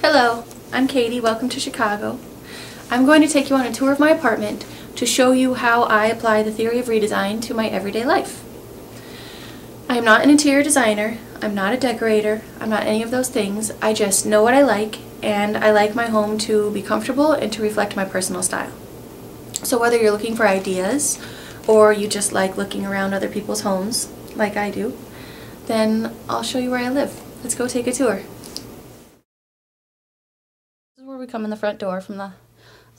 Hello, I'm Katie. Welcome to Chicago. I'm going to take you on a tour of my apartment to show you how I apply the theory of redesign to my everyday life. I am not an interior designer, I'm not a decorator, I'm not any of those things. I just know what I like, and I like my home to be comfortable and to reflect my personal style. So whether you're looking for ideas or you just like looking around other people's homes like I do, then I'll show you where I live. Let's go take a tour. This is where we come in the front door from the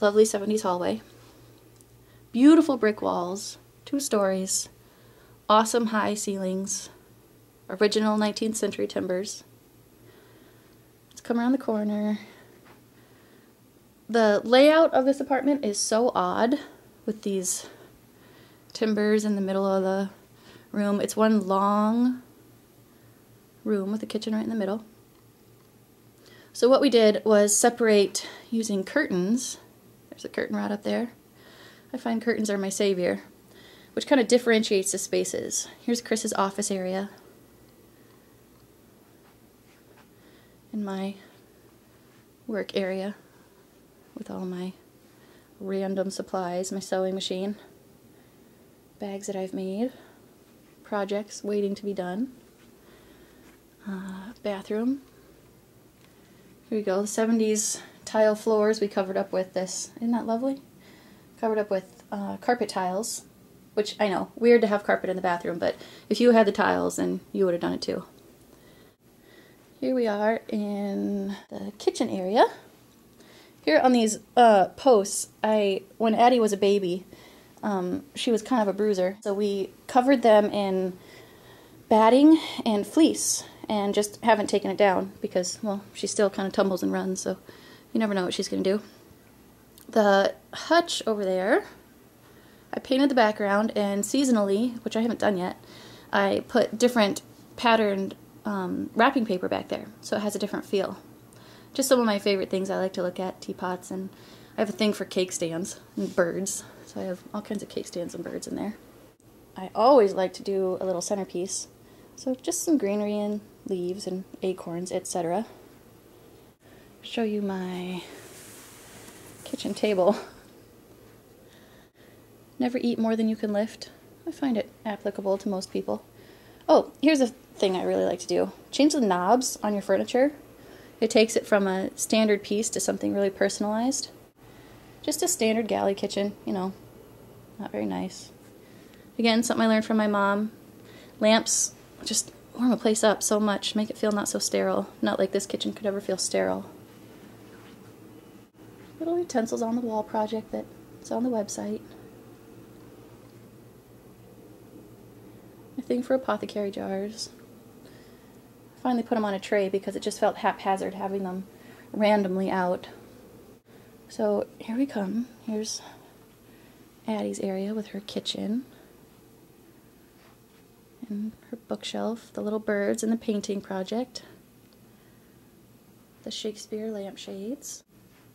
lovely 70s hallway. Beautiful brick walls, 2 stories, awesome high ceilings, original 19th century timbers. Let's come around the corner. The layout of this apartment is so odd with these timbers in the middle of the room. It's one long room with a kitchen right in the middle. So what we did was separate using curtains. There's a curtain rod up there. I find curtains are my savior, which kind of differentiates the spaces. Here's Chris's office area and my work area with all my random supplies, my sewing machine, bags that I've made, projects waiting to be done, bathroom. Here we go, the 70s tile floors we covered up with this. Isn't that lovely? Covered up with carpet tiles, which I know, weird to have carpet in the bathroom, but if you had the tiles, then you would have done it too. Here we are in the kitchen area. Here on these posts, when Addie was a baby, she was kind of a bruiser, so we covered them in batting and fleece and just haven't taken it down because, well, she still kind of tumbles and runs, so you never know what she's going to do. The hutch over there, I painted the background, and seasonally, which I haven't done yet, I put different patterned wrapping paper back there, so it has a different feel. Just some of my favorite things I like to look at, teapots, and I have a thing for cake stands and birds, so I have all kinds of cake stands and birds in there. I always like to do a little centerpiece, so just some greenery and leaves and acorns, etc. Show you my kitchen table. Never eat more than you can lift. I find it applicable to most people. Oh, here's a thing I really like to do. Change the knobs on your furniture. It takes it from a standard piece to something really personalized. Just a standard galley kitchen, you know, not very nice. Again, something I learned from my mom. Lamps just warm a place up so much, make it feel not so sterile. Not like this kitchen could ever feel sterile. Little utensils on the wall project that's on the website. A thing for apothecary jars. Finally put them on a tray because it just felt haphazard having them randomly out. So here we come. Here's Addie's area with her kitchen and her bookshelf, the little birds and the painting project, the Shakespeare lampshades,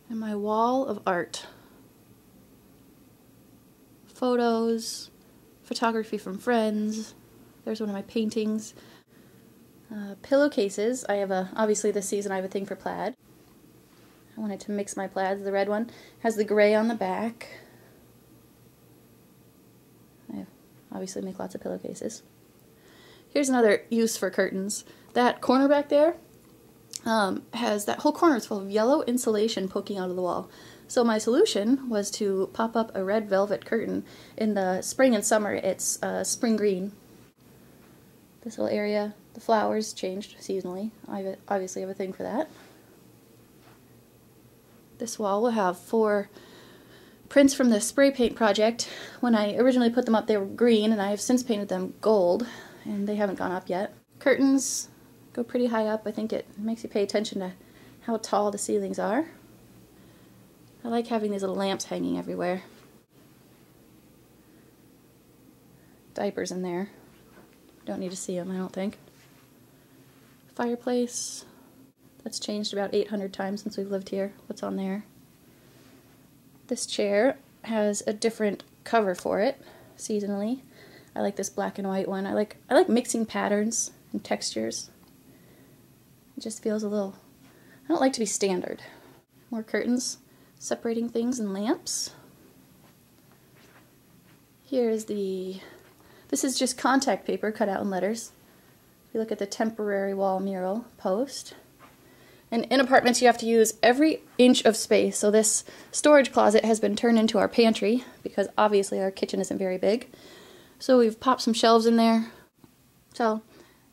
and my wall of art. Photos, photography from friends. There's one of my paintings. Pillowcases. I have obviously this season I have a thing for plaid. I wanted to mix my plaids. The red one has the gray on the back. I obviously make lots of pillowcases. Here's another use for curtains. That corner back there has, that whole corner is full of yellow insulation poking out of the wall. So my solution was to pop up a red velvet curtain. In the spring and summer it's spring green. This little area, the flowers changed seasonally. I obviously have a thing for that. This wall will have 4 prints from the spray paint project. When I originally put them up they were green, and I have since painted them gold, and they haven't gone up yet. Curtains go pretty high up. I think it makes you pay attention to how tall the ceilings are. I like having these little lamps hanging everywhere. Diapers in there. Don't need to see them, I don't think. Fireplace. That's changed about 800 times since we've lived here. What's on there? This chair has a different cover for it, seasonally. I like this black and white one. I like mixing patterns and textures. It just feels a little, don't like to be standard. More curtains separating things and lamps. Here's this is just contact paper cut out in letters. If you look at the temporary wall mural post. And in apartments you have to use every inch of space. So this storage closet has been turned into our pantry because obviously our kitchen isn't very big. So we've popped some shelves in there. So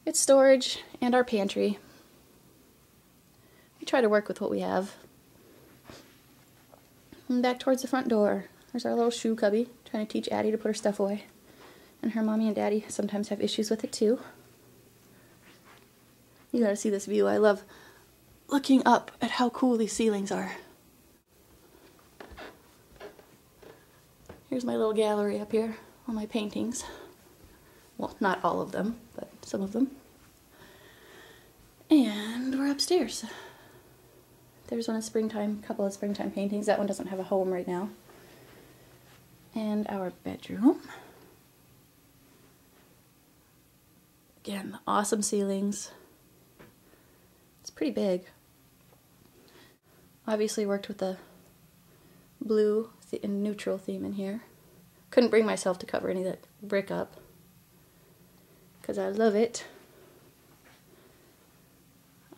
it's storage and our pantry. We try to work with what we have. And back towards the front door. There's our little shoe cubby, trying to teach Addie to put her stuff away. And her mommy and daddy sometimes have issues with it too. You gotta see this view. I love looking up at how cool these ceilings are. Here's my little gallery up here, all my paintings. Well, not all of them, but some of them. And we're upstairs. There's one of springtime, couple of springtime paintings. That one doesn't have a home right now. And our bedroom. Again, awesome ceilings. It's pretty big. Obviously worked with the blue and neutral theme in here. Couldn't bring myself to cover any of that brick up because I love it.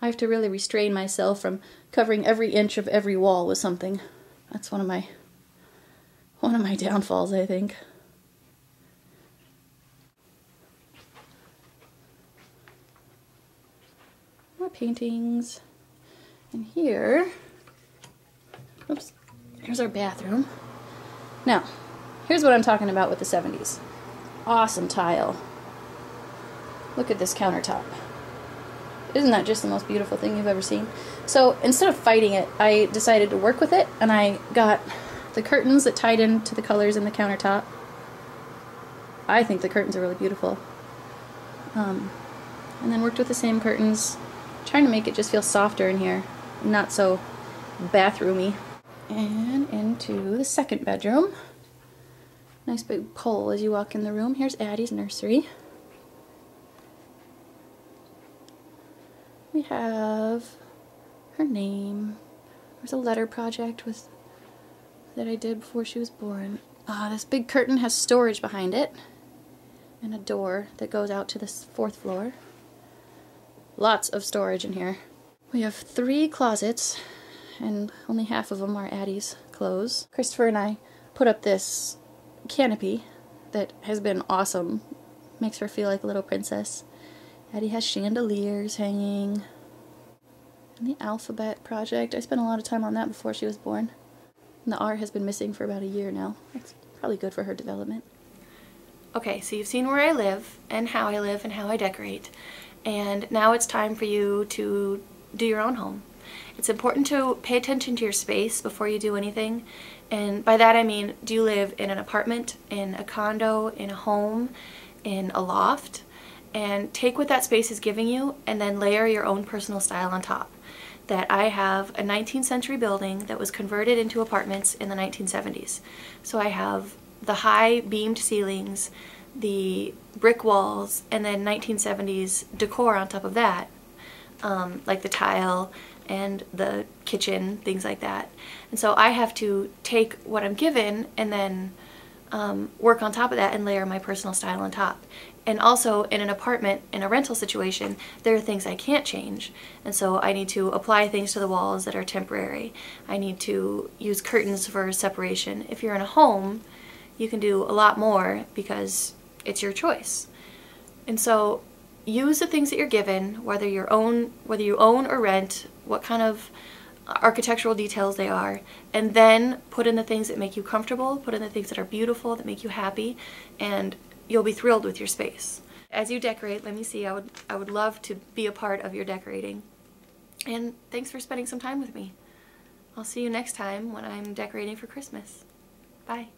I have to really restrain myself from covering every inch of every wall with something. That's one of my downfalls, I think. More paintings. And here, oops, here's our bathroom. Now, here's what I'm talking about with the 70s. Awesome tile. Look at this countertop. Isn't that just the most beautiful thing you've ever seen? So instead of fighting it, I decided to work with it, and I got the curtains that tied into the colors in the countertop. I think the curtains are really beautiful. And then worked with the same curtains, trying to make it just feel softer in here, not so bathroomy. And into the second bedroom. Nice big pole as you walk in the room. Here's Addie's nursery. We have her name. There's a letter project that I did before she was born. This big curtain has storage behind it and a door that goes out to the 4th floor. Lots of storage in here. We have 3 closets and only half of them are Addie's clothes. Christopher and I put up this canopy that has been awesome. Makes her feel like a little princess. Addie has chandeliers hanging. And the alphabet project, I spent a lot of time on that before she was born. And the R has been missing for about a year now. That's probably good for her development. Okay, so you've seen where I live and how I decorate. And now it's time for you to do your own home. It's important to pay attention to your space before you do anything. And by that I mean, do you live in an apartment, in a condo, in a home, in a loft? And take what that space is giving you and then layer your own personal style on top. That I have a 19th century building that was converted into apartments in the 1970s. So I have the high beamed ceilings, the brick walls, and then 1970s decor on top of that, like the tile and the kitchen, things like that. And so I have to take what I'm given and then work on top of that and layer my personal style on top. And also in an apartment, in a rental situation, there are things I can't change. And so I need to apply things to the walls that are temporary. I need to use curtains for separation. If you're in a home, you can do a lot more because it's your choice. And so use the things that you're given, whether you own or rent, what kind of architectural details they are, and then put in the things that make you comfortable, put in the things that are beautiful, that make you happy, and you'll be thrilled with your space. As you decorate, let me see, I would love to be a part of your decorating. And thanks for spending some time with me. I'll see you next time when I'm decorating for Christmas. Bye.